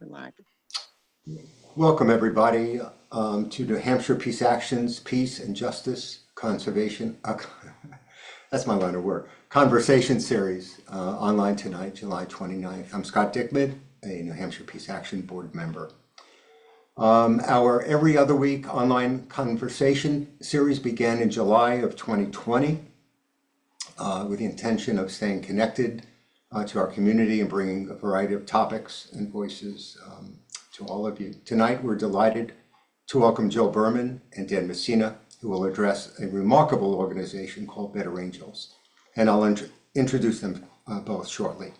We're live. Welcome, everybody, to New Hampshire Peace Actions, Peace and Justice Conservation. That's my line of work. Conversation series online tonight, July 29th. I'm Scott Dickman, a New Hampshire Peace Action Board member. Our every other week online conversation series began in July of 2020 with the intention of staying connected to our community and bringing a variety of topics and voices to all of you. Tonight, we're delighted to welcome Joel Berman and Dan Messina, who will address a remarkable organization called Better Angels. And I'll introduce them both shortly.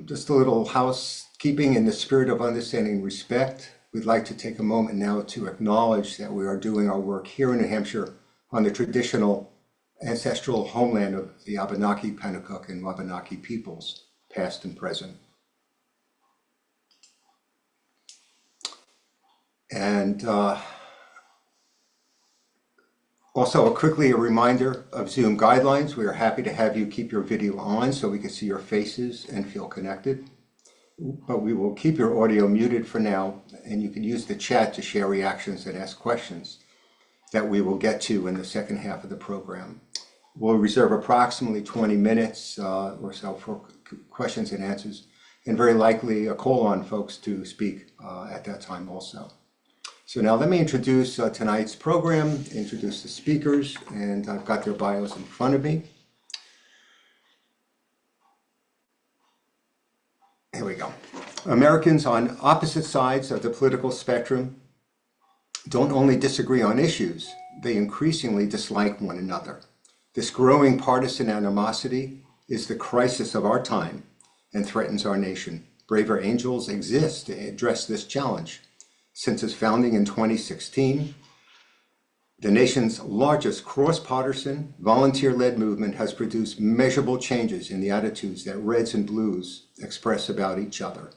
Just a little housekeeping in the spirit of understanding and respect. We'd like to take a moment now to acknowledge that we are doing our work here in New Hampshire on the traditional ancestral homeland of the Abenaki, Pennacook, and Wabanaki peoples, past and present. And also quickly a reminder of Zoom guidelines. We are happy to have you keep your video on so we can see your faces and feel connected. But we will keep your audio muted for now, and you can use the chat to share reactions and ask questions that we will get to in the second half of the program. We'll reserve approximately 20 minutes or so for questions and answers, and very likely a call on folks to speak at that time also. So now let me introduce tonight's program, introduce the speakers, and I've got their bios in front of me. Here we go. Americans on opposite sides of the political spectrum don't only disagree on issues, they increasingly dislike one another. This growing partisan animosity is the crisis of our time and threatens our nation. Braver Angels exist to address this challenge. Since its founding in 2016, the nation's largest cross-partisan, volunteer-led movement has produced measurable changes in the attitudes that Reds and Blues express about each other.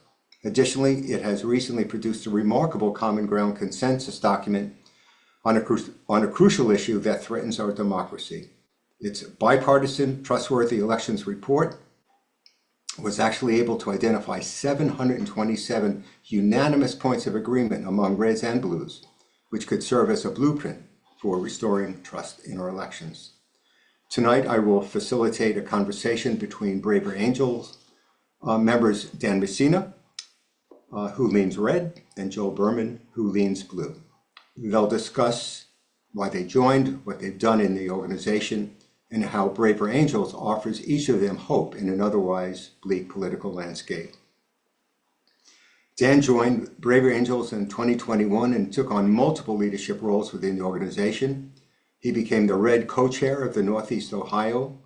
Additionally, it has recently produced a remarkable common ground consensus document on a crucial issue that threatens our democracy. Its bipartisan Trustworthy Elections Report was actually able to identify 727 unanimous points of agreement among Reds and Blues, which could serve as a blueprint for restoring trust in our elections. Tonight, I will facilitate a conversation between Braver Angels members Dan Messina, who leans red, and Joel Berman, who leans blue. They'll discuss why they joined, what they've done in the organization, and how Braver Angels offers each of them hope in an otherwise bleak political landscape. Dan joined Braver Angels in 2021 and took on multiple leadership roles within the organization. He became the Red co-chair of the Northeast Ohio,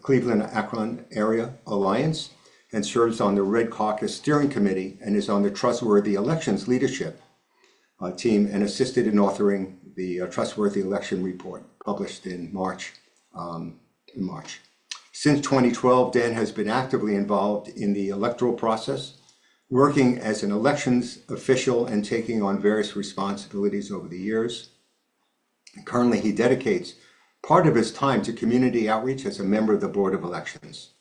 Cleveland-Akron Area Alliance, and serves on the Red Caucus Steering Committee and is on the Trustworthy Elections Leadership team and assisted in authoring the Trustworthy Election Report published in March. Since 2012, Dan has been actively involved in the electoral process, working as an elections official and taking on various responsibilities over the years. Currently, he dedicates part of his time to community outreach as a member of the Board of Elections.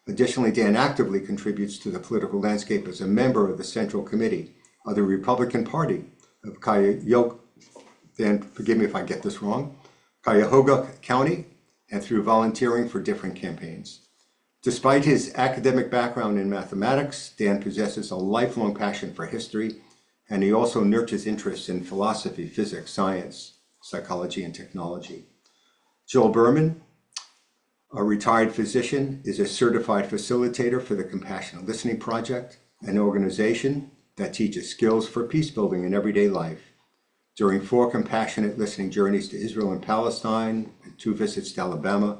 Additionally, Dan actively contributes to the political landscape as a member of the Central Committee of the Republican Party of Cuyahoga, Dan, forgive me if I get this wrong, Cuyahoga County, and through volunteering for different campaigns. Despite his academic background in mathematics, Dan possesses a lifelong passion for history, and he also nurtures interests in philosophy, physics, science, psychology, and technology. Joel Berman, a retired physician, is a certified facilitator for the Compassionate Listening Project, an organization that teaches skills for peace building in everyday life. During 4 compassionate listening journeys to Israel and Palestine and 2 visits to Alabama,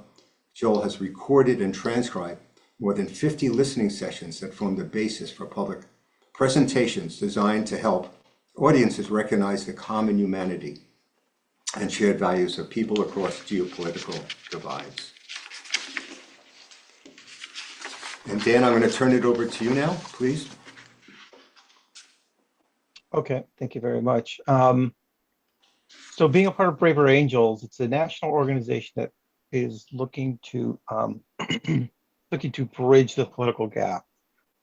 Joel has recorded and transcribed more than 50 listening sessions that form the basis for public presentations designed to help audiences recognize the common humanity and shared values of people across geopolitical divides. And Dan, I'm going to turn it over to you now, please. Okay, thank you very much. So being a part of Braver Angels, it's a national organization that is looking to bridge the political gap.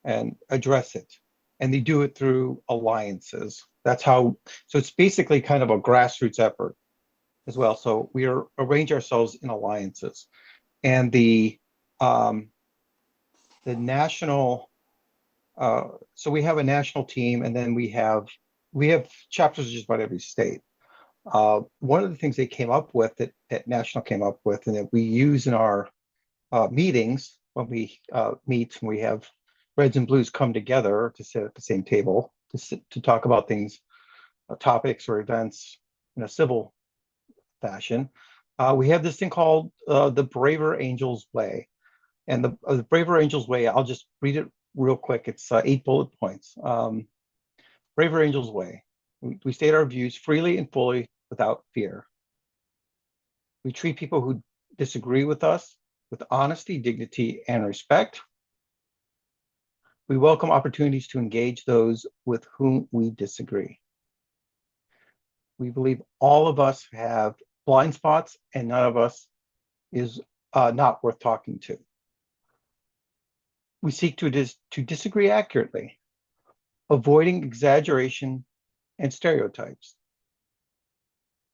and address it. And they do it through alliances. That's how, so it's basically kind of a grassroots effort as well. So arrange ourselves in alliances. And the national, so we have a national team, and then we have chapters just about every state. One of the things they came up with that National came up with, and that we use in our meetings when we meet, and we have Reds and Blues come together to sit at the same table to talk about things, topics or events in a civil fashion. We have this thing called the Braver Angels Way. And the Braver Angels Way, I'll just read it real quick. It's 8 bullet points. Braver Angels Way. We state our views freely and fully without fear. We treat people who disagree with us with honesty, dignity, and respect. We welcome opportunities to engage those with whom we disagree. We believe all of us have blind spots, and none of us is not worth talking to. We seek to disagree accurately, avoiding exaggeration and stereotypes.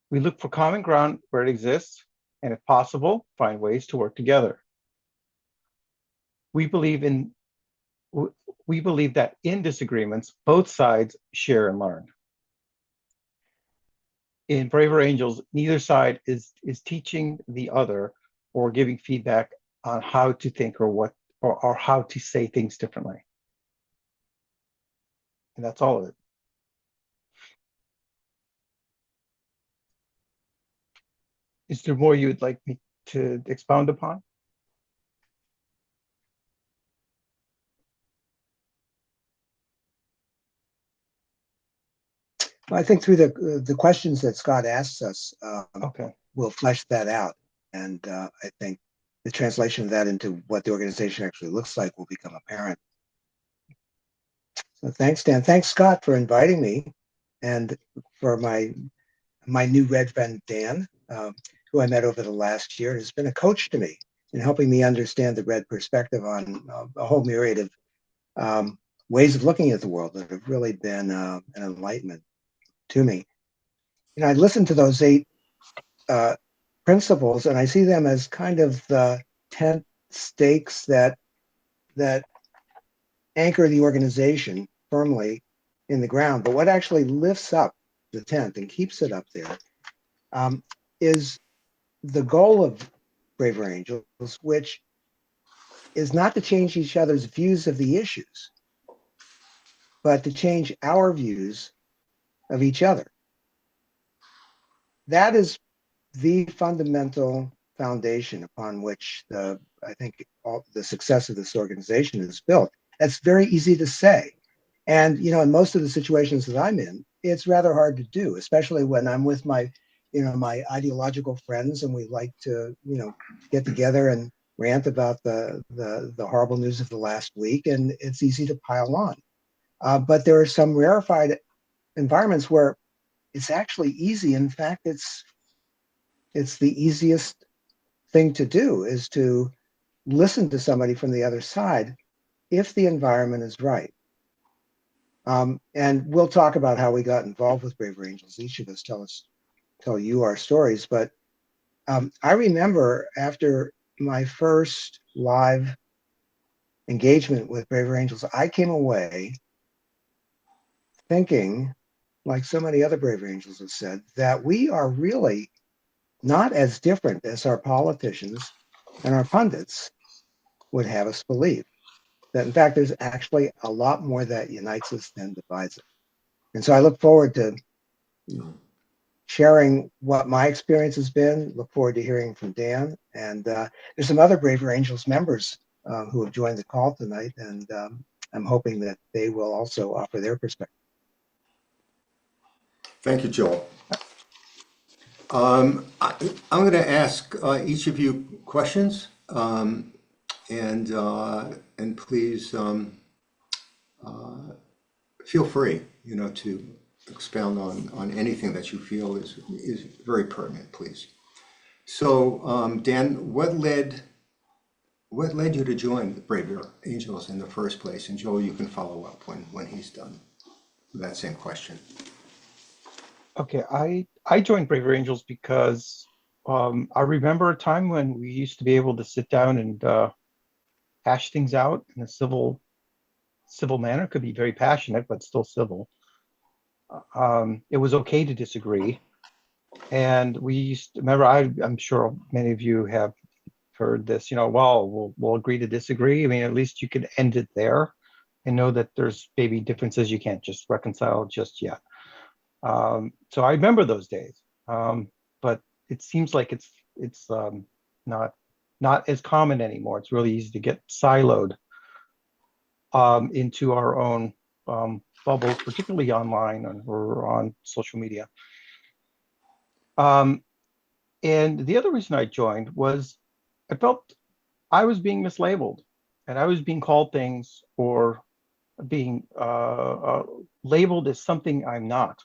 We look for common ground where it exists, and if possible, find ways to work together. We believe that in disagreements, both sides share and learn. In Braver Angels, neither side is teaching the other or giving feedback on how to think or how to say things differently. And that's all of it. Is there more you would like me to expound upon? I think through the questions that Scott asks us, Okay. we'll flesh that out. And I think the translation of that into what the organization actually looks like will become apparent. So thanks, Dan. Thanks, Scott, for inviting me, and for my new Red friend, Dan, who I met over the last year, has been a coach to me in helping me understand the Red perspective on a whole myriad of ways of looking at the world that have really been an enlightenment to me. You know, I listened to those 8 principles, and I see them as kind of the tent stakes that anchor the organization firmly in the ground. But what actually lifts up the tent and keeps it up there is the goal of Braver Angels, which is not to change each other's views of the issues, but to change our views of each other. That is the fundamental foundation upon which I think all the success of this organization is built. That's very easy to say. And, you know, in most of the situations that I'm in, it's rather hard to do, especially when I'm with my ideological friends, and we like to, get together and rant about the horrible news of the last week, and it's easy to pile on. But there are some rarefied environments where it's actually easy. In fact, it's the easiest thing to do is to listen to somebody from the other side if the environment is right. And we'll talk about how we got involved with Braver Angels. Each of us tell you our stories. But I remember after my first live engagement with Braver Angels, I came away thinking, like so many other Braver Angels have said, that we are really not as different as our politicians and our pundits would have us believe. That in fact, there's actually a lot more that unites us than divides us. And so I look forward to sharing what my experience has been, look forward to hearing from Dan. And there's some other Braver Angels members who have joined the call tonight, and I'm hoping that they will also offer their perspective. Thank you, Joel. I'm going to ask each of you questions, and please feel free, to expound on anything that you feel is very pertinent, please. So, Dan, what led What led you to join the Braver Angels in the first place? And Joel, you can follow up when he's done with that same question. Okay, I joined Braver Angels because I remember a time when we used to be able to sit down and hash things out in a civil manner. It could be very passionate, but still civil. It was okay to disagree, and we used to, remember. I'm sure many of you have heard this. Well, we'll agree to disagree. I mean, at least you could end it there, and know that there's maybe differences you can't just reconcile just yet. So I remember those days, but it seems like it's not not as common anymore. It's really easy to get siloed into our own bubbles, particularly online or on social media. Um, and the other reason I joined was I felt I was being mislabeled, and I was being called things or being labeled as something I'm not.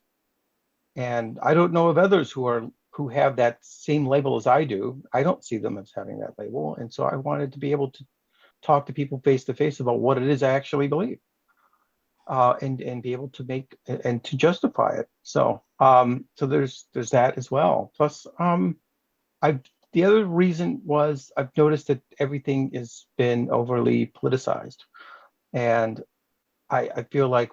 And I don't know of others who have that same label as I do. I don't see them as having that label, and so I wanted to be able to talk to people face to face about what it is I actually believe, and be able to make and to justify it. So there's that as well. Plus, I've the other reason was I've noticed that everything has been overly politicized, and I feel like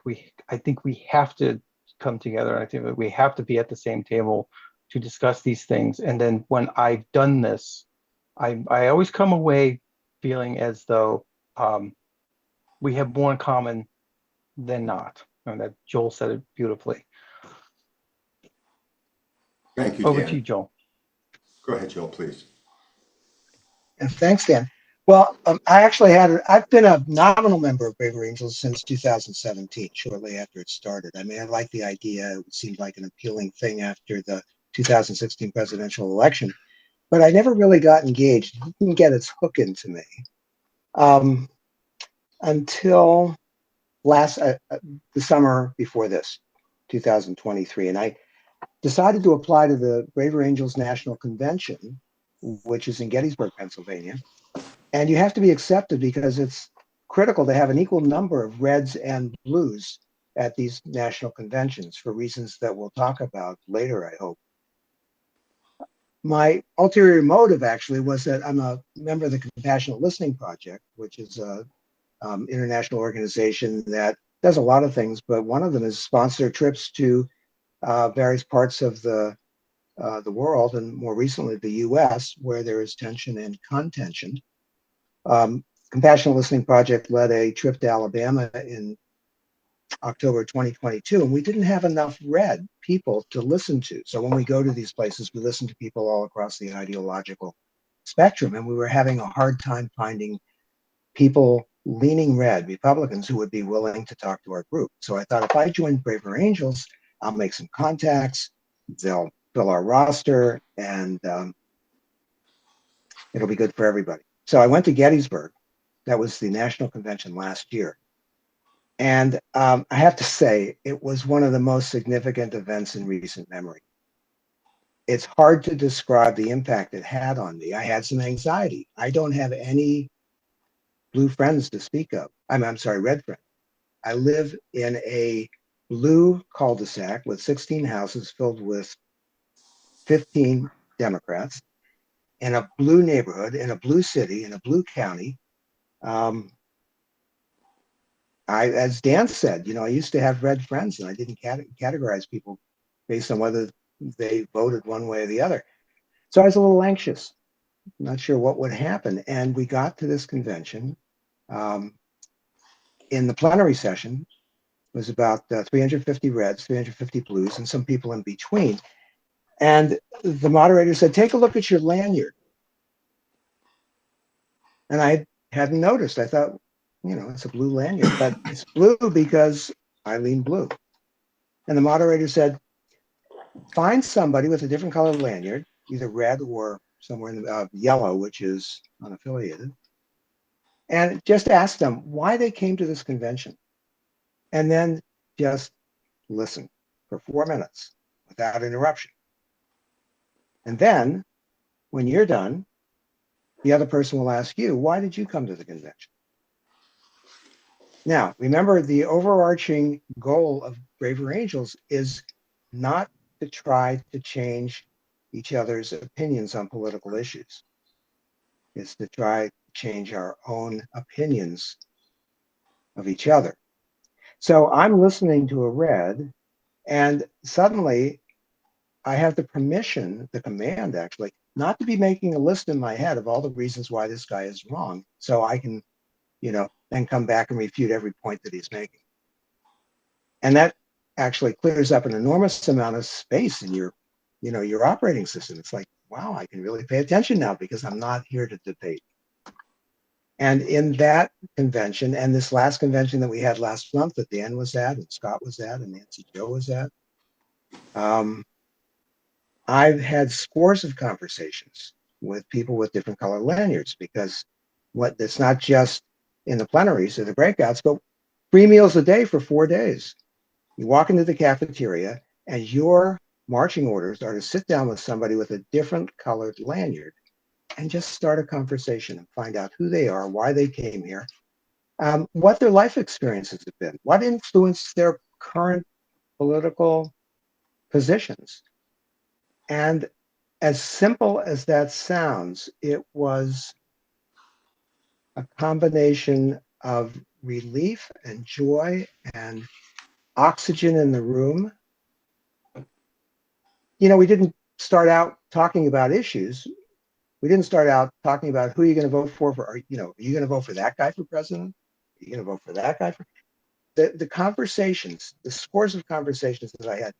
I think we have to come together. And I think that we have to be at the same table to discuss these things. And then when I've done this, I always come away feeling as though we have more in common than not. And that Joel said it beautifully. Thank you, Over to Dan. you, Joel. Go ahead, Joel, please. And thanks, Dan. Well, I've been a nominal member of Braver Angels since 2017, shortly after it started. I mean, I like the idea. It seemed like an appealing thing after the 2016 presidential election, but I never really got engaged. It didn't get its hook into me until the summer before this, 2023. And I decided to apply to the Braver Angels National Convention, which is in Gettysburg, Pennsylvania. And you have to be accepted because it's critical to have an equal number of reds and blues at these national conventions for reasons that we'll talk about later, I hope. My ulterior motive actually was that I'm a member of the Compassionate Listening Project, which is a international organization that does a lot of things, but one of them is sponsor trips to various parts of the world, and more recently the U.S., where there is tension and contention. Compassionate Listening Project led a trip to Alabama in October 2022, and we didn't have enough red people to listen to. So when we go to these places, we listen to people all across the ideological spectrum, and we were having a hard time finding people leaning red, Republicans, who would be willing to talk to our group. So I thought if I join Braver Angels, I'll make some contacts, they'll fill our roster, and it'll be good for everybody. So I went to Gettysburg. That was the national convention last year. And I have to say, it was one of the most significant events in recent memory. It's hard to describe the impact it had on me. I had some anxiety. I don't have any blue friends to speak of. I'm sorry, red friends. I live in a blue cul-de-sac with 16 houses filled with 15 Democrats in a blue neighborhood, in a blue city, in a blue county. As Dan said, I used to have red friends and I didn't categorize people based on whether they voted one way or the other. So I was a little anxious, not sure what would happen. And we got to this convention. In the plenary session, it was about 350 reds, 350 blues, and some people in between. And the moderator said, take a look at your lanyard. And I hadn't noticed. I thought, it's a blue lanyard, but it's blue because I lean blue. And the moderator said, find somebody with a different color lanyard, either red or somewhere in the yellow, which is unaffiliated, and just ask them why they came to this convention. And then just listen for 4 minutes without interruption. And then when you're done, the other person will ask you, why did you come to the convention? Now, remember, the overarching goal of Braver Angels is not to try to change each other's opinions on political issues. It's to try to change our own opinions of each other. So I'm listening to a red, and suddenly I have the permission, the command actually, not to be making a list in my head of all the reasons why this guy is wrong, so I can, then come back and refute every point that he's making. And that actually clears up an enormous amount of space in your operating system. It's like, wow, I can really pay attention now because I'm not here to debate. And in that convention, and this last convention that we had last month that Dan was at, and Scott was at, and Nancy Joe was at, I've had scores of conversations with people with different color lanyards, because it's not just in the plenaries or the breakouts, but 3 meals a day for 4 days. You walk into the cafeteria and your marching orders are to sit down with somebody with a different colored lanyard and just start a conversation and find out who they are, why they came here, what their life experiences have been, what influenced their current political positions. And as simple as that sounds, it was a combination of relief and joy and oxygen in the room. We didn't start out talking about issues. We didn't start out talking about who you're going to vote for. Are you going to vote for that guy for president? Are you going to vote for that guy? The conversations, the scores of conversations that I had,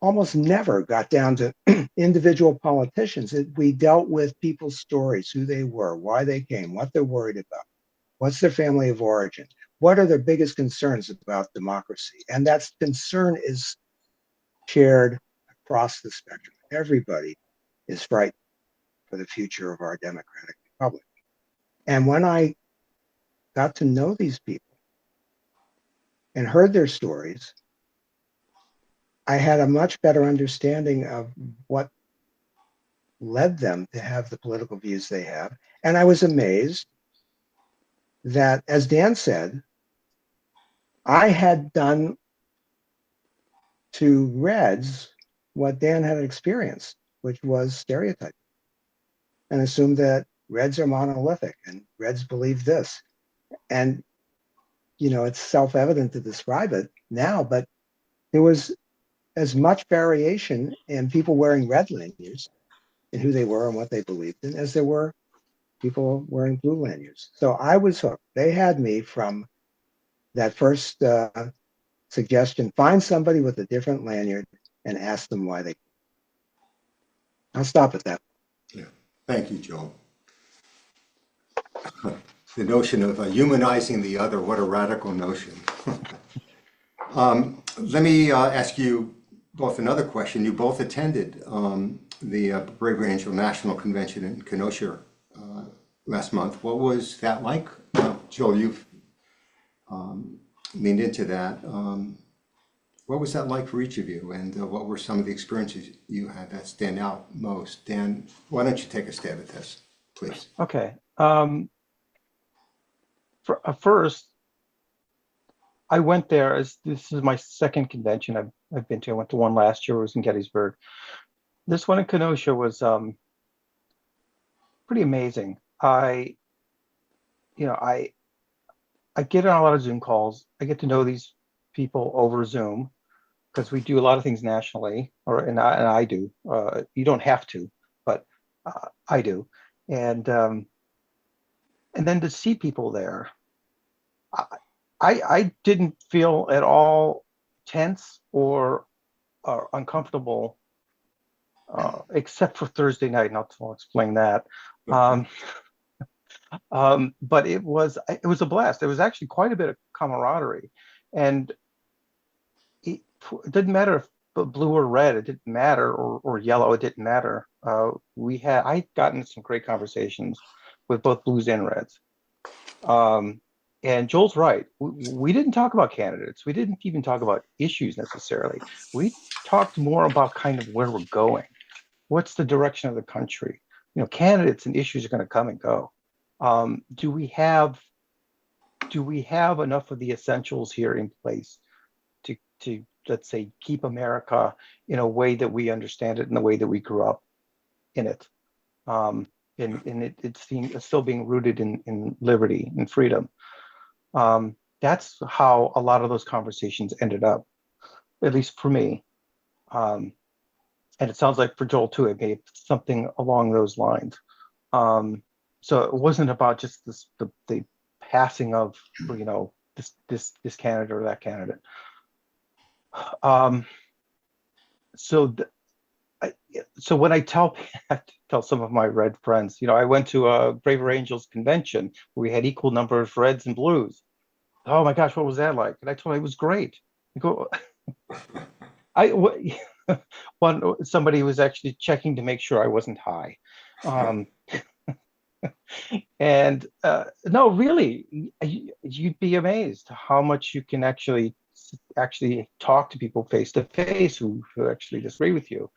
almost never got down to individual politicians. We dealt with people's stories, who they were, why they came, what they're worried about, what's their family of origin, what are their biggest concerns about democracy. And that concern is shared across the spectrum. Everybody is frightened for the future of our democratic republic. And when I got to know these people and heard their stories, I had a much better understanding of what led them to have the political views they have. And I was amazed that, as Dan said, I had done to Reds what Dan had experienced, which was stereotyping, and assumed that Reds are monolithic and Reds believe this. And, it's self-evident to describe it now, but there was as much variation in people wearing red lanyards and who they were and what they believed in as there were people wearing blue lanyards. So I was hooked. They had me from that first suggestion: find somebody with a different lanyard and ask them why they. I'll stop at that. Yeah. Thank you, Joel. The notion of humanizing the other, what a radical notion. Let me ask you both another question. You both attended the Braver Angel National Convention in Kenosha last month. What was that like? Joel, you've leaned into that. What was that like for each of you, and what were some of the experiences you had that stand out most? Dan, why don't you take a stab at this, please? Okay. First, I went there this is my second convention I've been to. I went to one last year. It was in Gettysburg. This one in Kenosha was pretty amazing. I get on a lot of Zoom calls. I get to know these people over Zoom because we do a lot of things nationally, and I do. You don't have to, but I do. And then to see people there, I didn't feel at all tense or uncomfortable, except for Thursday night, and I'll explain that. But it was a blast. There was actually quite a bit of camaraderie, and it didn't matter if blue or red, it didn't matter, or yellow, it didn't matter. I'd gotten some great conversations with both blues and reds. And Joel's right. We didn't talk about candidates. We didn't even talk about issues necessarily. We talked more about kind of where we're going. What's the direction of the country? candidates and issues are going to come and go. Do we have enough of the essentials here in place to let's say keep America in a way that we understand it, in the way that we grew up in it, and it's still being rooted in liberty and freedom. That's how a lot of those conversations ended up, at least for me. And it sounds like for Joel too, it may be something along those lines. So it wasn't about just the passing of this candidate or that candidate. So when I tell some of my red friends, I went to a Braver Angels convention where we had equal number of reds and blues. Oh my gosh, what was that like? And I told them it was great. I go, somebody was actually checking to make sure I wasn't high. And no, really, you'd be amazed how much you can actually talk to people face to face who actually disagree with you.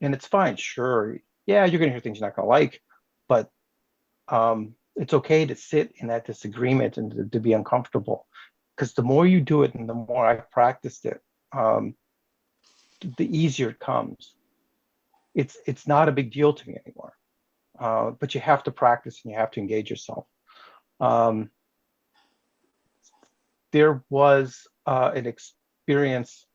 And it's fine. Sure. Yeah, you're going to hear things you're not going to like, but it's okay to sit in that disagreement and to be uncomfortable, because the more you do it and the more I've practiced it, the easier it comes. It's not a big deal to me anymore, but you have to practice and you have to engage yourself. There was an experience.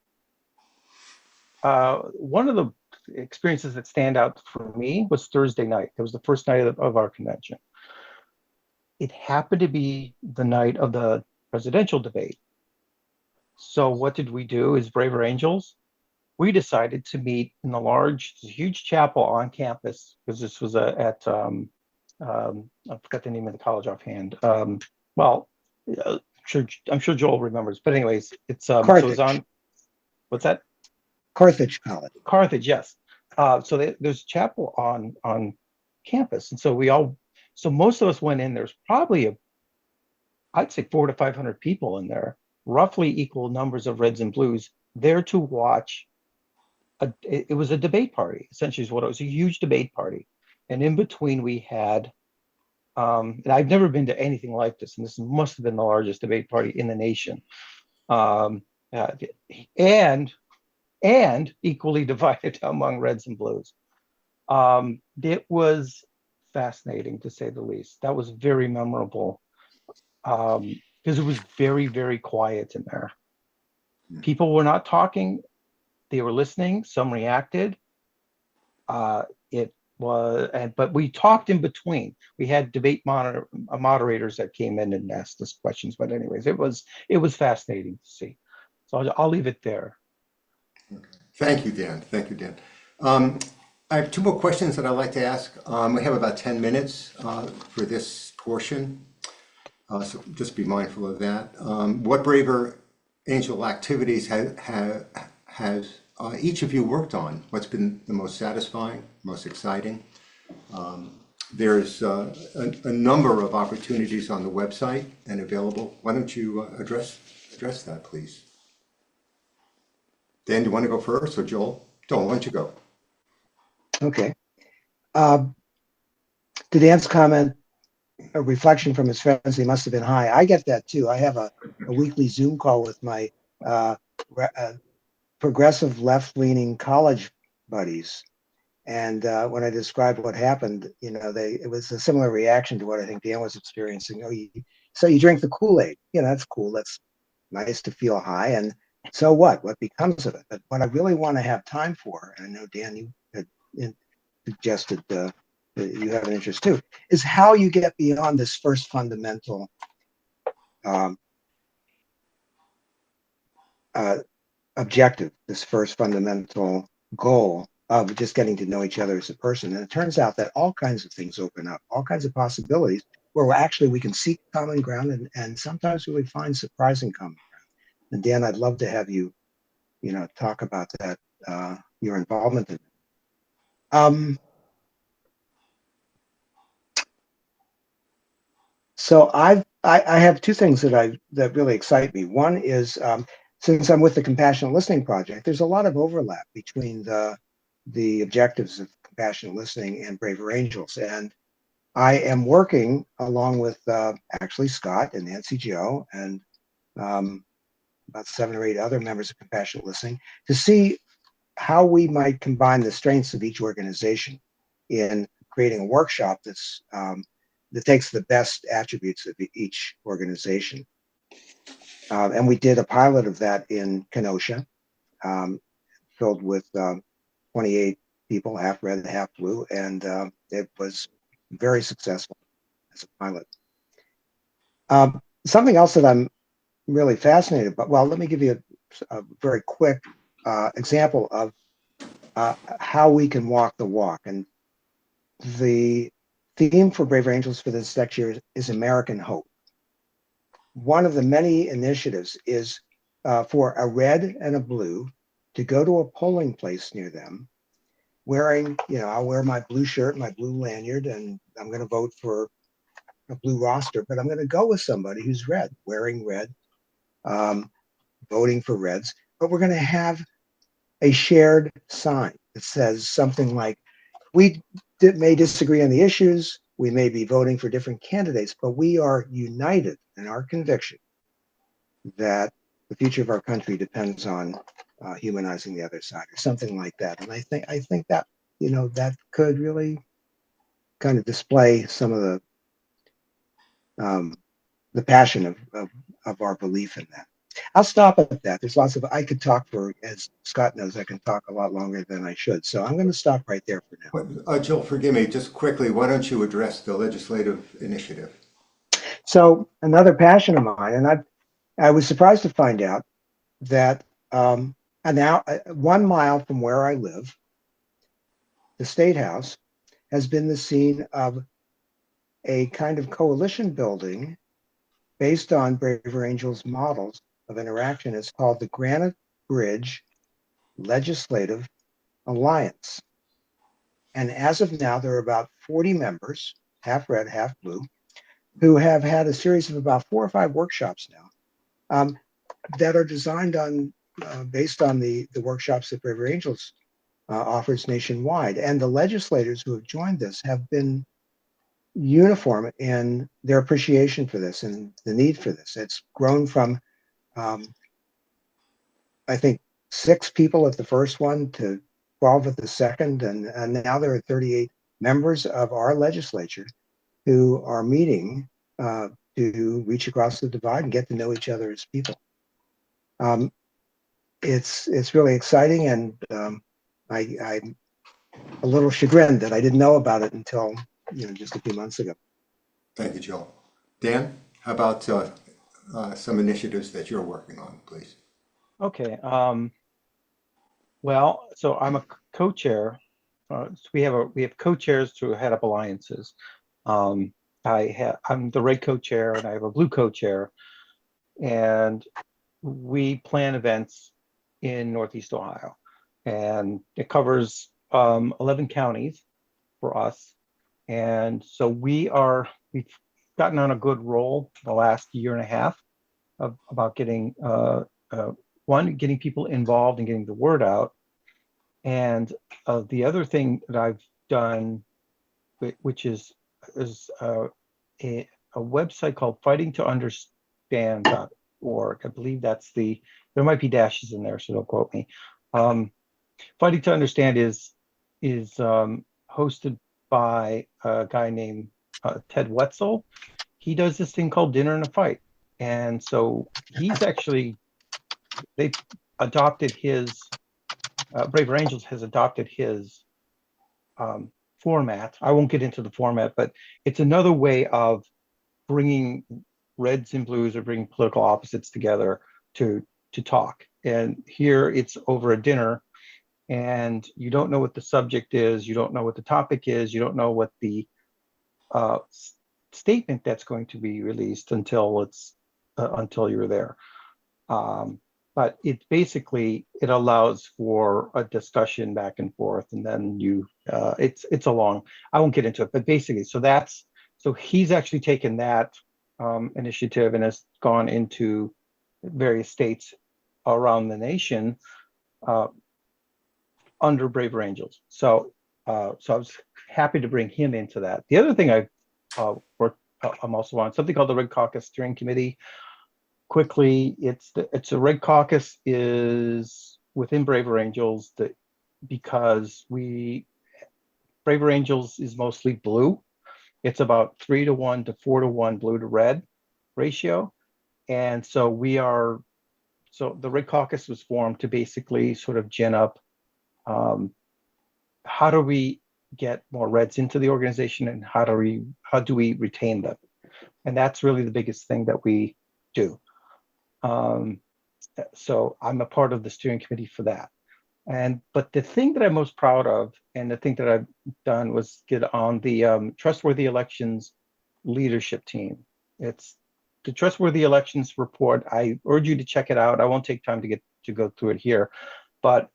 One of the experiences that stand out for me was Thursday night. It was the first night of our convention. It happened to be the night of the presidential debate. So what did we do as Braver Angels? We decided to meet in the huge chapel on campus, because this was at I forgot the name of the college offhand. Well, I'm sure Joel remembers, but anyways, it's so it was on. What's that? Carthage College. Carthage, yes. So there's a chapel on campus, and so most of us went in. There's probably I'd say 400 to 500 people in there, roughly equal numbers of reds and blues, there to watch. It was a debate party, essentially, is what it was. A huge debate party, and in between we had. And I've never been to anything like this, and this must have been the largest debate party in the nation, and equally divided among reds and blues. It was fascinating, to say the least. That was very memorable, because it was very, very quiet in there. People were not talking; they were listening. Some reacted. But we talked in between. We had debate moderators that came in and asked us questions. But anyways, it was fascinating to see. So I'll leave it there. Okay. Thank you, Dan. Thank you, Dan. I have two more questions that I'd like to ask. We have about 10 minutes for this portion, so just be mindful of that. What Braver Angel activities has each of you worked on? What's been the most satisfying, most exciting? There's a number of opportunities on the website and available. Why don't you address that, please? Dan, do you want to go first, or Joel? Joel, why don't you go? Okay. To Dan's comment, a reflection from his friends, he must have been high. I get that too. I have a weekly Zoom call with my progressive left-leaning college buddies, and when I described what happened, it was a similar reaction to what I think Dan was experiencing. So you drink the Kool-Aid? That's cool. That's nice to feel high, and so what? What becomes of it? But what I really want to have time for, and I know Dan, you had suggested that you have an interest too, is how you get beyond this first fundamental objective, this first fundamental goal of just getting to know each other as a person. And it turns out that all kinds of things open up, all kinds of possibilities where we can seek common ground and sometimes we find surprising common ground. And Dan, I'd love to have you, talk about that, your involvement in it. So I have two things that really excite me. One is, since I'm with the Compassionate Listening Project, there's a lot of overlap between the objectives of Compassionate Listening and Braver Angels. And I am working along with actually Scott and Nancy Joe and about 7 or 8 other members of Compassionate Listening to see how we might combine the strengths of each organization in creating a workshop that takes the best attributes of each organization. And we did a pilot of that in Kenosha, filled with 28 people, half red, half blue, and it was very successful as a pilot. Something else that I'm really fascinated by, well, let me give you a very quick example of how we can walk the walk. And the theme for Brave Angels for this next year is American Hope. One of the many initiatives is for a red and a blue to go to a polling place near them wearing, I'll wear my blue shirt, my blue lanyard, and I'm going to vote for a blue roster, but I'm going to go with somebody who's red, wearing red, voting for reds. But we're going to have a shared sign that says something like, we may disagree on the issues, we may be voting for different candidates, but we are united in our conviction that the future of our country depends on humanizing the other side, or something like that. And I think that that could really kind of display some of the passion of our belief in that. I'll stop at that. There's lots of, I could talk for, as Scott knows, I can talk a lot longer than I should. So I'm going to stop right there for now. Joel, forgive me, just quickly, why don't you address the legislative initiative? So another passion of mine, and I was surprised to find out that now 1 mile from where I live, the State House has been the scene of a kind of coalition building based on Braver Angels models of interaction. It's called the Granite Bridge Legislative Alliance. And as of now, there are about 40 members, half red, half blue, who have had a series of about 4 or 5 workshops now that are designed on, based on the workshops that Braver Angels offers nationwide. And the legislators who have joined this have been uniform in their appreciation for this and the need for this. It's grown from, I think, 6 people at the first one to 12 at the second, and now there are 38 members of our legislature who are meeting to reach across the divide and get to know each other as people. It's really exciting, and I'm a little chagrined that I didn't know about it until just a few months ago. Thank you, Joel. Dan, how about some initiatives that you're working on, please? Okay. Well, so I'm a co-chair. So we have co-chairs to head up alliances. I'm the red co-chair, and I have a blue co-chair, and we plan events in Northeast Ohio, and it covers 11 counties for us. And so we've gotten on a good roll the last year and a half about getting getting people involved and getting the word out. And the other thing that I've done, which is a website called fightingtounderstand.org. I believe there might be dashes in there, so don't quote me. Fighting to Understand is hosted by a guy named Ted Wetzel. He does this thing called Dinner and a Fight. And so they've adopted his, Braver Angels has adopted his format. I won't get into the format, but it's another way of bringing reds and blues, or bringing political opposites together to talk. And here it's over a dinner, and you don't know what the subject is, you don't know what the topic is, you don't know what the statement that's going to be released until you're there. But it allows for a discussion back and forth, and then it's a long, I won't get into it, but basically, so he's actually taken that initiative and has gone into various states around the nation under Braver Angels. So So I was happy to bring him into that. The other thing I'm also on something called the Red Caucus Steering Committee. Quickly, it's a Red Caucus is within Braver Angels because Braver Angels is mostly blue. It's about 3-to-1 to 4-to-1 blue to red ratio. And so the Red Caucus was formed to basically sort of gin up how do we get more Reds into the organization, and how do we retain them? And that's really the biggest thing that we do. So I'm a part of the steering committee for that. But the thing that I'm most proud of, and the thing that I've done, was get on the Trustworthy Elections leadership team. It's the Trustworthy Elections Report. I urge you to check it out. I won't take time to go through it here, but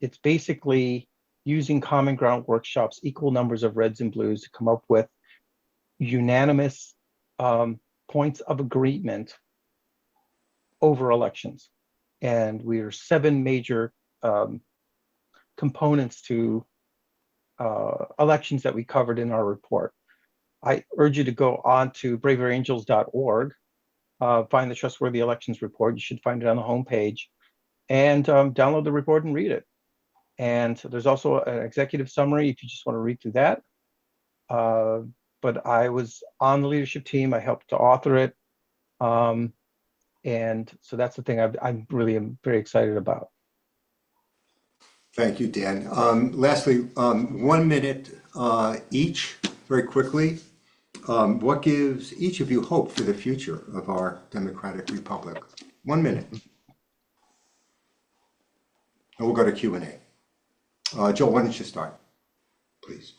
it's basically using common ground workshops, equal numbers of Reds and Blues, to come up with unanimous points of agreement over elections. And we are 7 major components to elections that we covered in our report. I urge you to go on to braverangels.org, find the Trustworthy Elections Report. You should find it on the homepage, and download the report and read it. And so there's also an executive summary if you just want to read through that. But I was on the leadership team. I helped to author it. And so that's the thing I'm really very excited about. Thank you, Dan. Lastly, 1 minute each, very quickly. What gives each of you hope for the future of our democratic republic? 1 minute. And we'll go to Q&A. Joel, why don't you start, please?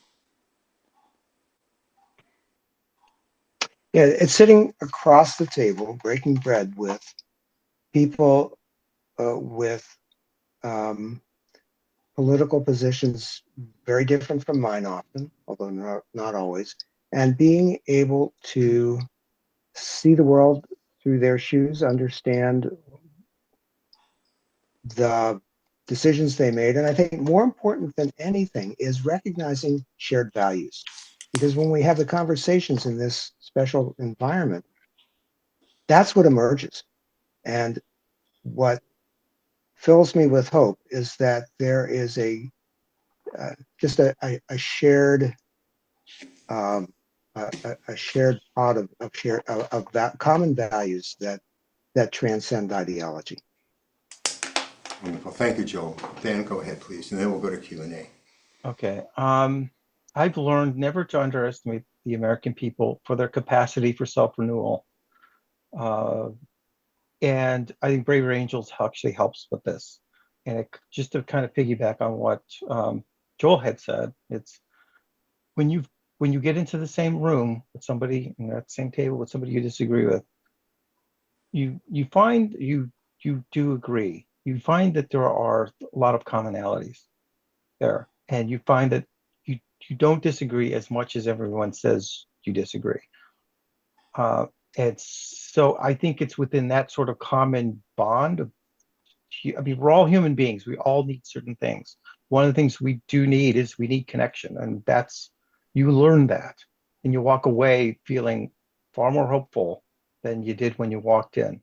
Yeah, it's sitting across the table, breaking bread with people with political positions very different from mine often, although not always, and being able to see the world through their shoes, understand the decisions they made. And I think more important than anything is recognizing shared values. Because when we have the conversations in this special environment, that's what emerges. And what fills me with hope is that there is just a shared a shared pot of common values that transcend ideology. Wonderful. Thank you, Joel. Dan, go ahead, please, and then we'll go to Q&A. Okay. I've learned never to underestimate the American people for their capacity for self-renewal. And I think Braver Angels actually helps with this. And just to kind of piggyback on what Joel had said, it's when you get into the same room with somebody, at the same table with somebody you disagree with, you find you do agree. You find that there are a lot of commonalities there, and you find that you don't disagree as much as everyone says you disagree. And so I think it's within that sort of common bond. I mean, we're all human beings. We all need certain things. One of the things we do need is we need connection, and you learn that, and you walk away feeling far more hopeful than you did when you walked in.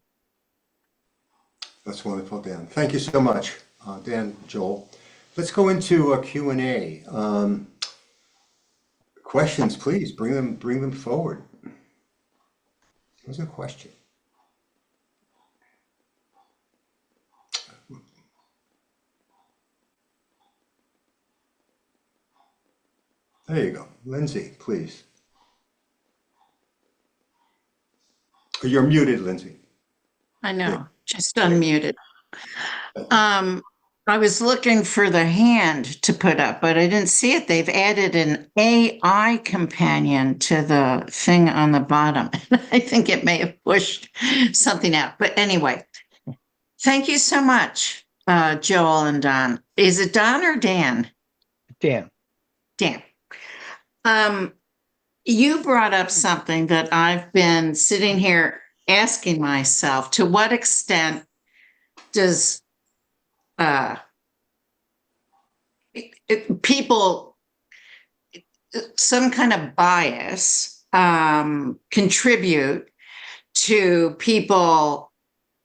That's wonderful, Dan. Thank you so much, Dan, Joel. Let's go into a Q&A. Questions, please. Bring them forward. There's a question. There you go. Lindsay, please. You're muted, Lindsay. I know, just unmuted. I was looking for the hand to put up, but I didn't see it. They've added an AI companion to the thing on the bottom. I think it may have pushed something out. But anyway, thank you so much, Joel and Don. Is it Don or Dan? Dan. Dan. You brought up something that I've been sitting here asking myself: to what extent does people some kind of bias contribute to people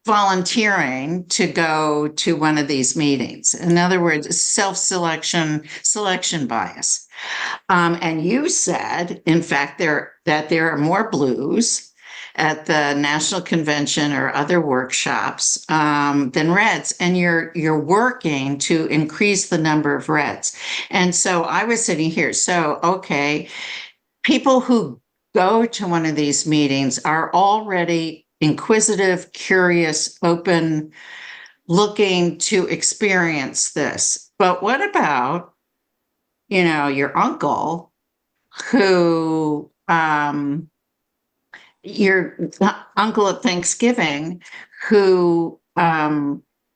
volunteering to go to one of these meetings. In other words, selection bias. And you said, in fact, that there are more blues at the national convention or other workshops than reds, and you're working to increase the number of reds. And so I was sitting here. So, okay, people who go to one of these meetings are already inquisitive, curious, open, looking to experience this. But what about, your uncle who, your uncle at Thanksgiving who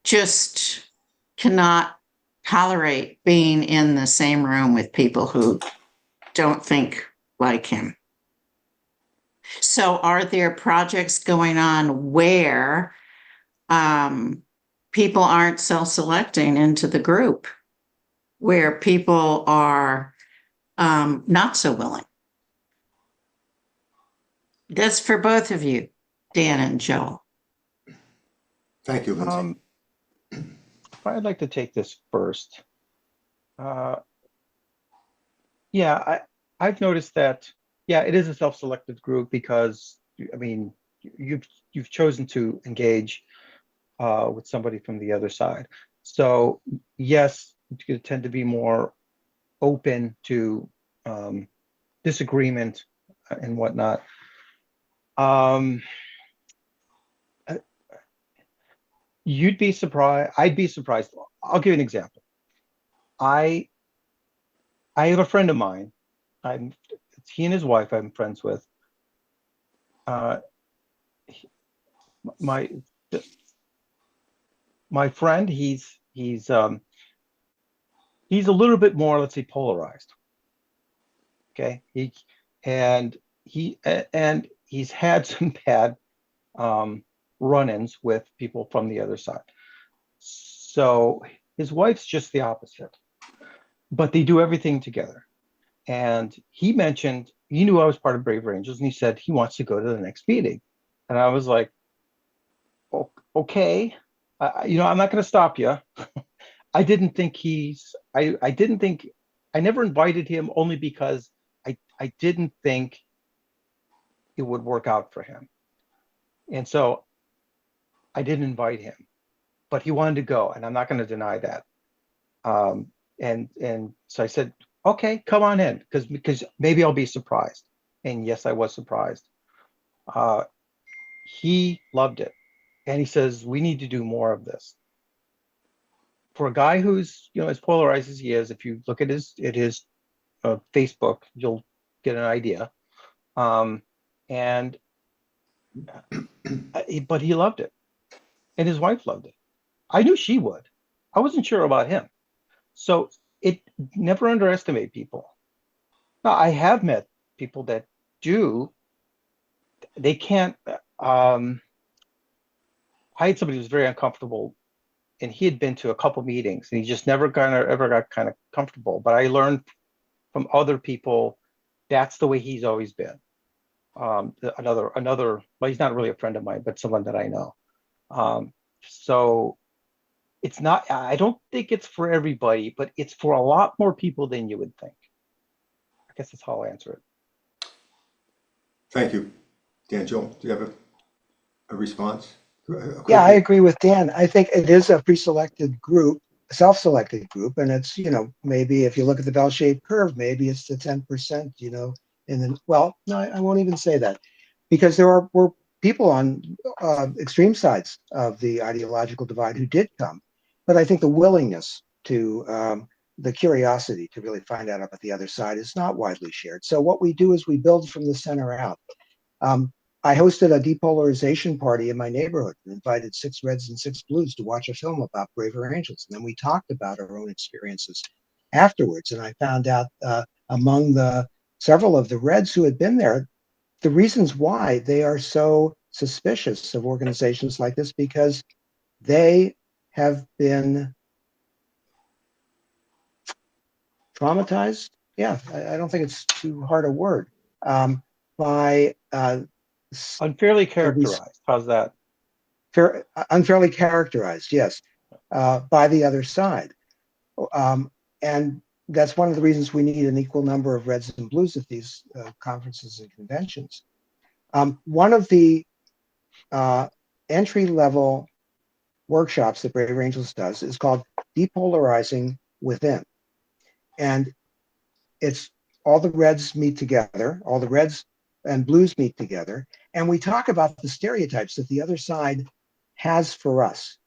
just cannot tolerate being in the same room with people who don't think like him? So are there projects going on where people aren't self-selecting into the group, where people are not so willing? That's for both of you, Dan and Joel. Thank you, Lindsay. I'd like to take this first. Yeah, I've noticed that. Yeah, it is a self-selected group because, I mean, you've chosen to engage with somebody from the other side. So yes, you tend to be more open to disagreement and whatnot. You'd be surprised. I'd be surprised. I'll give you an example. I have a friend of mine. He and his wife I'm friends with. My friend, he's a little bit more, let's say, polarized. Okay, he's had some bad run-ins with people from the other side. So his wife's just the opposite, but they do everything together. And he mentioned, he knew I was part of Brave Angels, and he said he wants to go to the next meeting. And I was like, okay, I'm not going to stop you. I never invited him only because I didn't think it would work out for him. And so I didn't invite him, but he wanted to go, and I'm not going to deny that. And so I said, okay, come on in, because maybe I'll be surprised. And yes, I was surprised. He loved it. And he says, we need to do more of this. For a guy who's, as polarized as he is, if you look at his Facebook, you'll get an idea. But he loved it. And his wife loved it. I knew she would. I wasn't sure about him. So never underestimate people. Now, I have met people that do. They can't. I had somebody who was very uncomfortable, and he had been to a couple meetings, and he just never ever got kind of comfortable. But I learned from other people that's the way he's always been. Another. Well, he's not really a friend of mine, but someone that I know. So it's not. I don't think it's for everybody, but it's for a lot more people than you would think. I guess that's how I'll answer it. Thank you. Dan, Joel, do you have a response? Yeah, I agree with Dan. I think it is a pre-selected group, self-selected group, and it's, maybe if you look at the bell-shaped curve, maybe it's the 10%, and then, well, no, I won't even say that, because were people on extreme sides of the ideological divide who did come, but I think the willingness to, the curiosity to really find out about the other side is not widely shared. So what we do is we build from the center out. I hosted a depolarization party in my neighborhood and invited 6 Reds and 6 Blues to watch a film about Braver Angels. And then we talked about our own experiences afterwards. And I found out among several of the Reds who had been there, the reasons why they are so suspicious of organizations like this, because they have been traumatized, yeah, I don't think it's too hard a word. By Unfairly there'll be characterized. How's that? unfairly characterized, yes, by the other side. And that's one of the reasons we need an equal number of reds and blues at these conferences and conventions. One of the entry-level workshops that Brave Angels does is called Depolarizing Within. And it's all the reds meet together, all the reds and blues meet together, and we talk about the stereotypes that the other side has for us.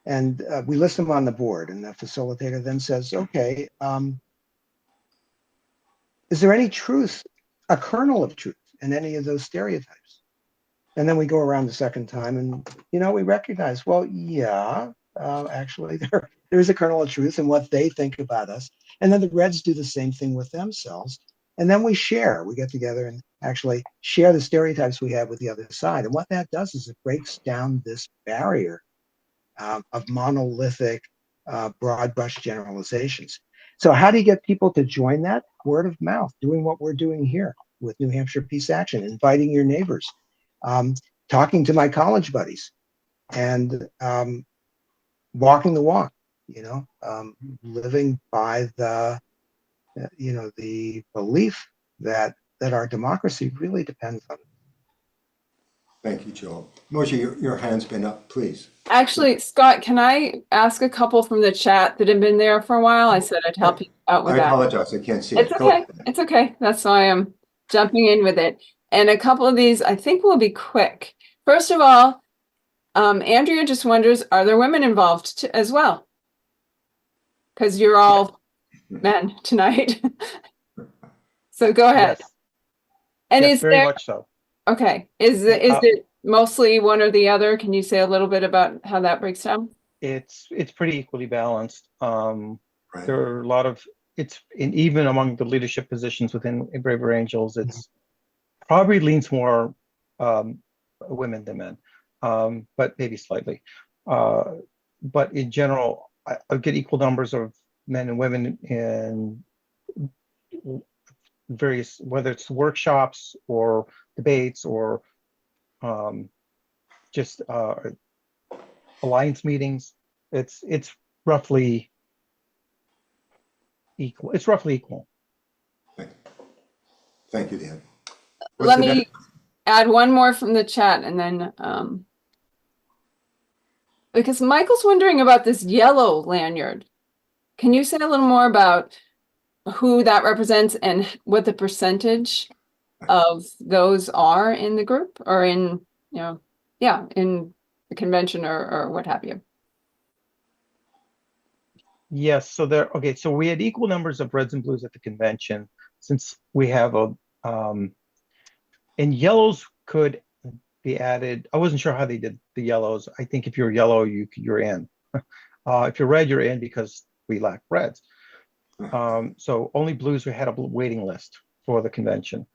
And we list them on the board, and the facilitator then says, okay, is there any truth, a kernel of truth in any of those stereotypes? And then we go around the second time and, we recognize, well, yeah, actually there's a kernel of truth in what they think about us. And then the Reds do the same thing with themselves. And then we get together and actually share the stereotypes we have with the other side. And what that does is it breaks down this barrier of monolithic, broad brush generalizations. So how do you get people to join that? Word of mouth, doing what we're doing here with New Hampshire Peace Action, inviting your neighbors, talking to my college buddies, and walking the walk, living by the, the belief that our democracy really depends on it. Thank you, Joel. Moji, your hand's been up, please. Actually, Scott, can I ask a couple from the chat that have been there for a while? I said I'd help you out with that. I apologize, I can't see It's it. okay. It's okay. That's why I'm jumping in with it. And a couple of these I think will be quick. First of all, Andrea just wonders, are there women involved as well? Because you're all men tonight. So go ahead. Yes. And Yes, is very there, much so. okay, is it mostly one or the other? Can you say a little bit about how that breaks down? It's pretty equally balanced. Right. There are a lot of even among the leadership positions within Braver Angels, it's probably leans more women than men, but maybe slightly. But in general, I get equal numbers of men and women in various, whether it's workshops or debates or just alliance meetings. It's roughly equal. It's roughly equal. Thank you, Dan. Let me add one more from the chat, and then because Michael's wondering about this yellow lanyard. Can you say a little more about who that represents and what the percentage of those are in the group, or in, in the convention, or what have you? Yes, so so we had equal numbers of reds and blues at the convention, since we have and yellows could be added. I wasn't sure how they did the yellows. I think if you're yellow, you're in. If you're red, you're in because we lack reds. So only blues, we had a waiting list for the convention.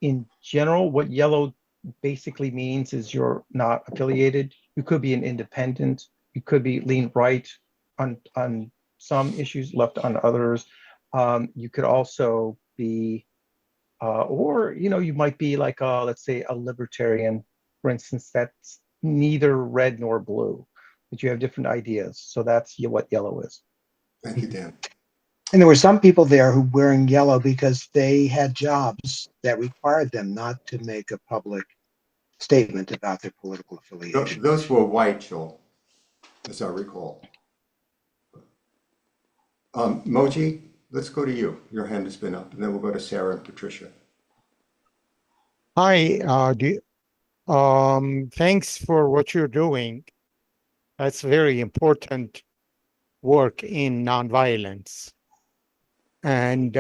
In general, what yellow basically means is you're not affiliated. You could be an independent. You could be lean right on some issues, left on others. You could also be, or you might be like, let's say, a libertarian, for instance, that's neither red nor blue, but you have different ideas. So that's what yellow is. Thank you, Dan. And there were some people there who were wearing yellow because they had jobs that required them not to make a public statement about their political affiliation. Those were white, Joel, as I recall. Moji, let's go to you. Your hand has been up, and then we'll go to Sarah and Patricia. Hi, thanks for what you're doing. That's very important work in nonviolence. And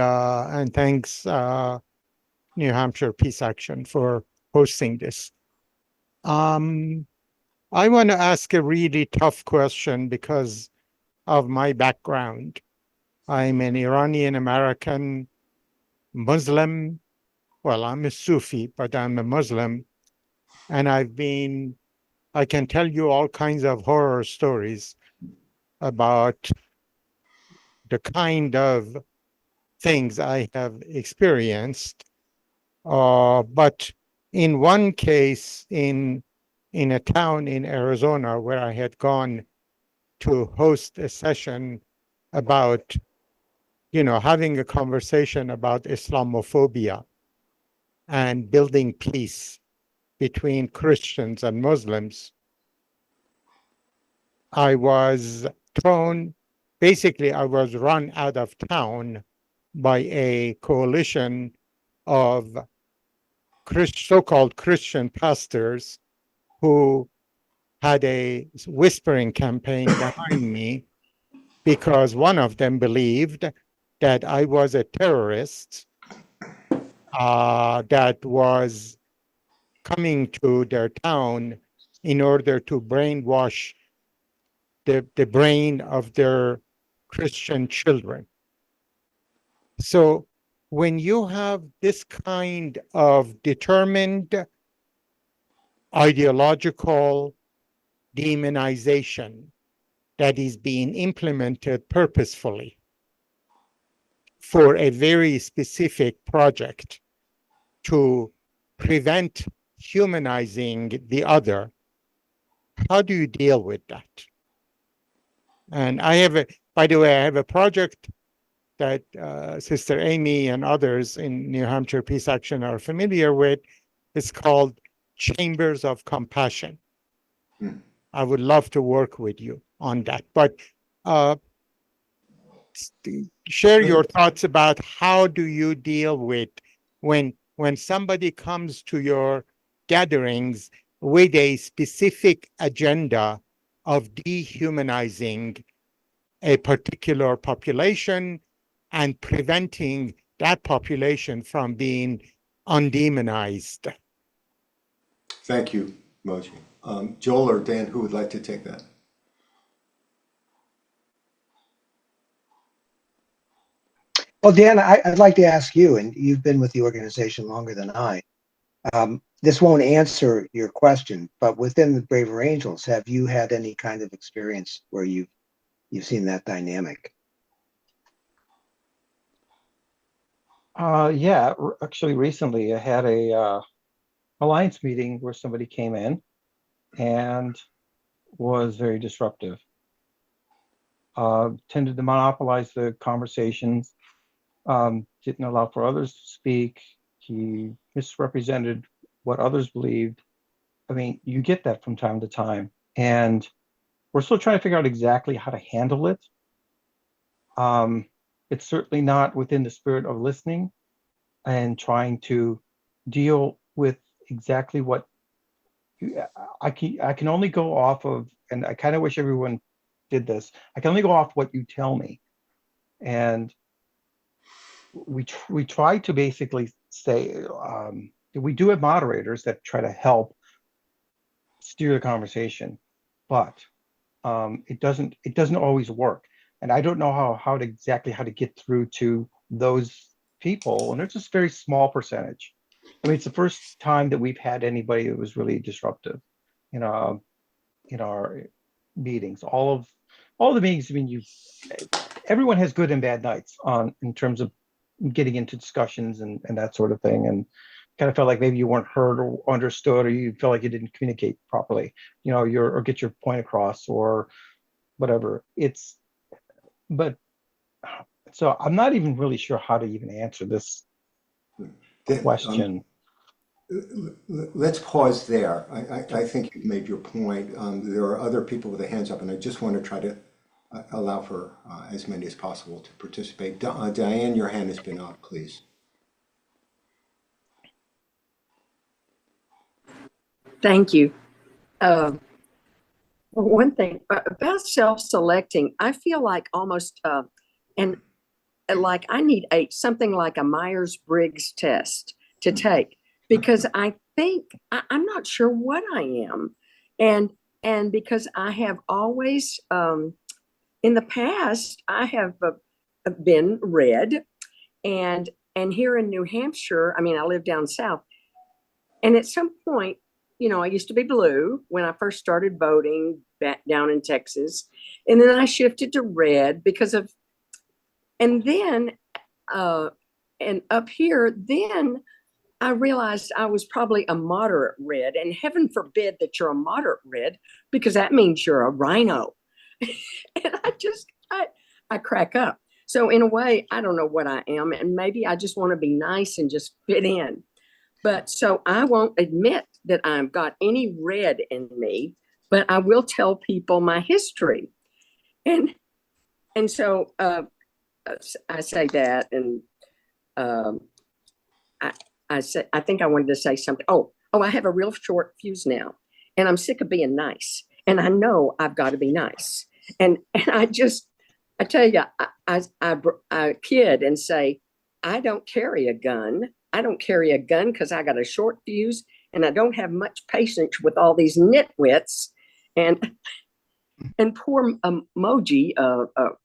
thanks, New Hampshire Peace Action, for hosting this. I want to ask a really tough question because of my background. I'm an Iranian American Muslim. Well, I'm a Sufi, but I'm a Muslim. And I can tell you all kinds of horror stories about the kind of things I have experienced. But in one case, in a town in Arizona where I had gone to host a session about, having a conversation about Islamophobia and building peace between Christians and Muslims, I was basically I was run out of town by a coalition of so-called Christian pastors who had a whispering campaign behind me because one of them believed that I was a terrorist that was coming to their town in order to brainwash the brain of their Christian children. So when you have this kind of determined ideological demonization that is being implemented purposefully for a very specific project to prevent humanizing the other, how do you deal with that? And by the way, I have a project that Sister Amy and others in New Hampshire Peace Action are familiar with. It's called Chambers of Compassion. I would love to work with you on that. But share your thoughts about how do you deal with when somebody comes to your gatherings with a specific agenda of dehumanizing a particular population and preventing that population from being undemonized. Thank you, Moji. Joel or Dan, who would like to take that? Well, Dan, I'd like to ask you, and you've been with the organization longer than I. This won't answer your question, but within the Braver Angels, have you had any kind of experience where you've seen that dynamic? Yeah, actually recently I had a alliance meeting where somebody came in and was very disruptive. Tended to monopolize the conversations, didn't allow for others to speak. He misrepresented what others believed. I mean, you get that from time to time, and we're still trying to figure out exactly how to handle it. It's certainly not within the spirit of listening and trying to deal with exactly what I can only go off of, and I kind of wish everyone did this. I can only go off what you tell me, and we try to basically say we do have moderators that try to help steer the conversation, but it doesn't always work. And I don't know how to get through to those people, and it's just a very small percentage. I mean, it's the first time that we've had anybody that was really disruptive in our meetings. All the meetings. I mean, everyone has good and bad nights in terms of getting into discussions and that sort of thing, and kind of felt like maybe you weren't heard or understood, or you felt like you didn't communicate properly, or get your point across or whatever. So I'm not even really sure how to even answer this question. Let's pause there. I think you've made your point. There are other people with their hands up, and I just want to try to allow for as many as possible to participate. Diane, your hand has been up, please. Thank you. One thing about self-selecting, I feel like almost, and like I need something like a Myers-Briggs test to take, because I think I'm not sure what I am, and because I have always in the past I have been red, and here in New Hampshire, I mean, I live down south, and at some point, I used to be blue when I first started voting back down in Texas, and then I shifted to red because of And then, and up here, then I realized I was probably a moderate red, and heaven forbid that you're a moderate red, because that means you're a rhino. And I crack up. So in a way, I don't know what I am, and maybe I just want to be nice and just fit in. But so I won't admit that I've got any red in me, but I will tell people my history. And so I say that, and I think I wanted to say something. Oh, I have a real short fuse now, and I'm sick of being nice, and I know I've got to be nice. And I tell you, I kid and say, I don't carry a gun. I don't carry a gun because I got a short fuse, and I don't have much patience with all these nitwits. And poor Moji,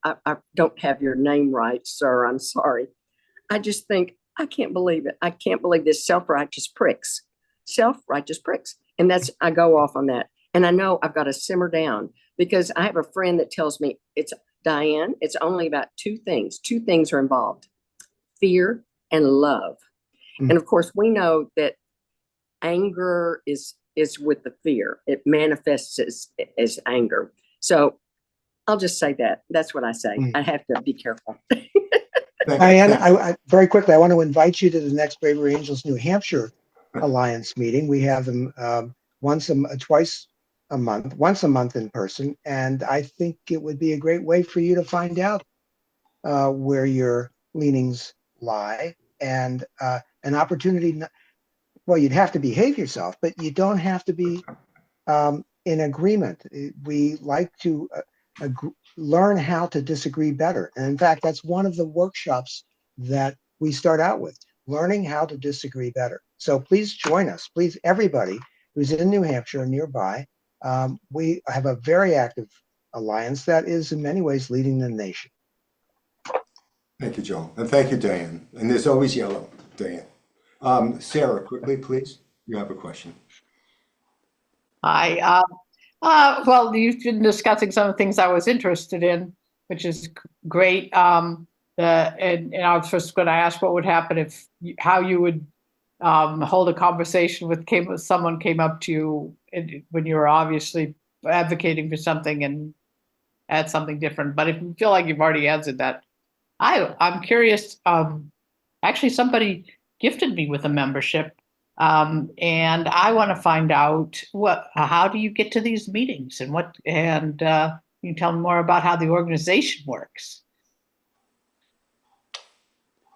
I don't have your name right, sir. I'm sorry. I just think, I can't believe it. I can't believe this self-righteous pricks. And I go off on that. And I know I've got to simmer down, because I have a friend that tells me, Diane, it's only about two things. Two things are involved: fear and love. And of course, we know that anger is with the fear. It manifests as anger. So I'll just say that. That's what I say. I have to be careful. Diane, I very quickly, I want to invite you to the next Bravery Angels New Hampshire Alliance meeting. We have them once a month in person, and I think it would be a great way for you to find out where your leanings lie, and an opportunity. Well, you'd have to behave yourself, but you don't have to be in agreement. We like to learn how to disagree better. And in fact, that's one of the workshops that we start out with, learning how to disagree better. So please join us. Please, everybody who's in New Hampshire and nearby. We have a very active alliance that is in many ways leading the nation. Thank you, Joel. And thank you, Diane. And there's always yellow, Diane. Sarah, quickly, please. You have a question. Hi. Well, you've been discussing some of the things I was interested in, which is great. And I was just going to ask what would happen how you would hold a conversation with someone came up to you when you were obviously advocating for something and add something different. But if you feel like you've already answered that, I'm curious. Actually, somebody gifted me with a membership, and I want to find out how do you get to these meetings, and you tell me more about how the organization works.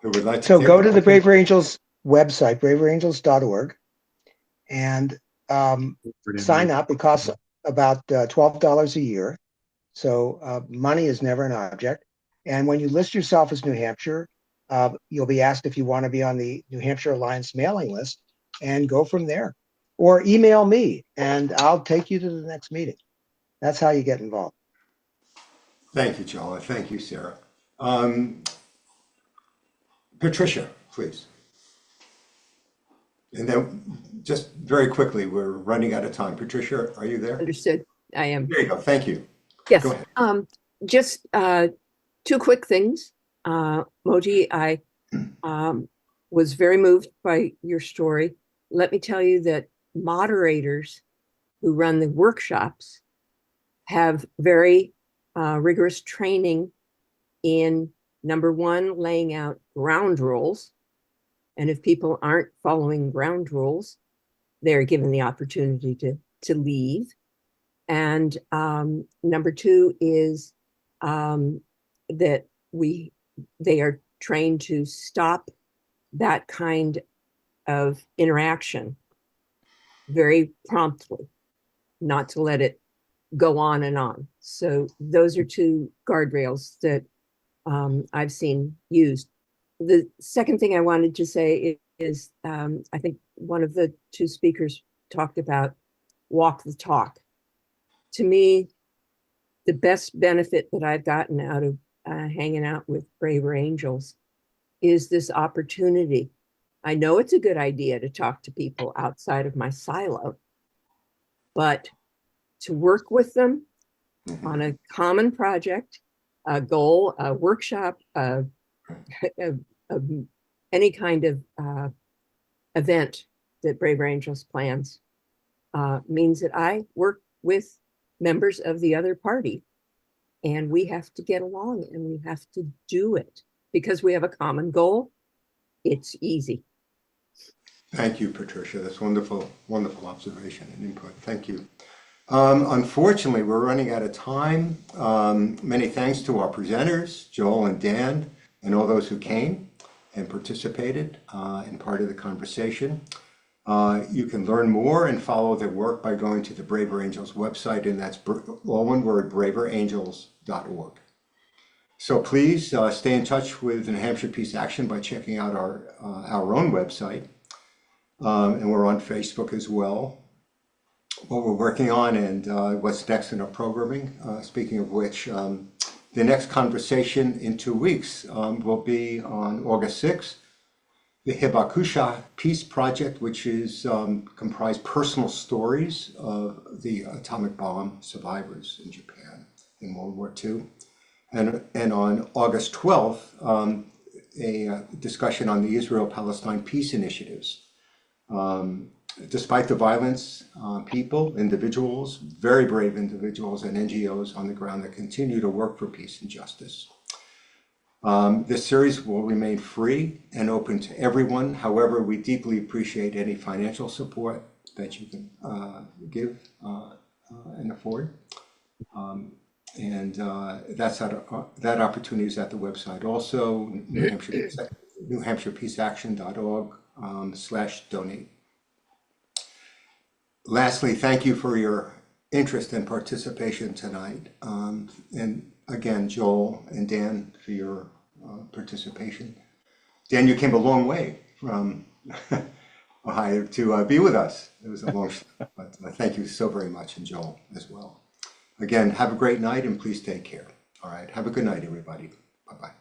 Who would like to So go to the Bravery Angels website, braveryangels.org, and sign up. It costs about $12 a year. So money is never an object. And when you list yourself as New Hampshire, you'll be asked if you want to be on the New Hampshire Alliance mailing list, and go from there. Or email me and I'll take you to the next meeting. That's how you get involved. Thank you, Joel. Thank you, Sarah. Patricia, please. And then just very quickly, we're running out of time. Patricia, are you there? Understood. I am. There you go. Thank you. Yes. Go ahead. Just two quick things. Moji, I was very moved by your story. Let me tell you that moderators who run the workshops have very rigorous training in, number one, laying out ground rules. And if people aren't following ground rules, they're given the opportunity to leave. And number two is that they are trained to stop that kind of interaction very promptly, not to let it go on and on. So those are two guardrails that I've seen used. The second thing I wanted to say is I think one of the two speakers talked about walk the talk. To me, the best benefit that I've gotten out of hanging out with Braver Angels is this opportunity. I know it's a good idea to talk to people outside of my silo, but to work with them on a common project a goal, a workshop, any kind of event that Braver Angels plans means that I work with members of the other party, and we have to get along and we have to do it because we have a common goal. It's easy. Thank you, Patricia. That's wonderful, wonderful observation and input. Thank you. Unfortunately, we're running out of time. Many thanks to our presenters, Joel and Dan, and all those who came and participated in part of the conversation. You can learn more and follow their work by going to the Braver Angels website, and that's all one word, braverangels.org. So please stay in touch with New Hampshire Peace Action by checking out our own website. And we're on Facebook as well. What we're working on and what's next in our programming. Speaking of which, the next conversation in 2 weeks will be on August 6th. The Hibakusha Peace Project, which is comprised personal stories of the atomic bomb survivors in Japan in World War II. And on August 12th, a discussion on the Israel-Palestine peace initiatives. Despite the violence, people, individuals, very brave individuals and NGOs on the ground that continue to work for peace and justice. This series will remain free and open to everyone. However, we deeply appreciate any financial support that you can give and afford. That opportunity is at the website. Also, NewHampshirePeaceAction.org/donate. Lastly, thank you for your interest and participation tonight. And again, Joel and Dan, for your participation. Dan, you came a long way from Ohio to be with us. It was a long shot, but thank you so very much, and Joel as well. Again, have a great night and please take care. All right, have a good night, everybody. Bye-bye.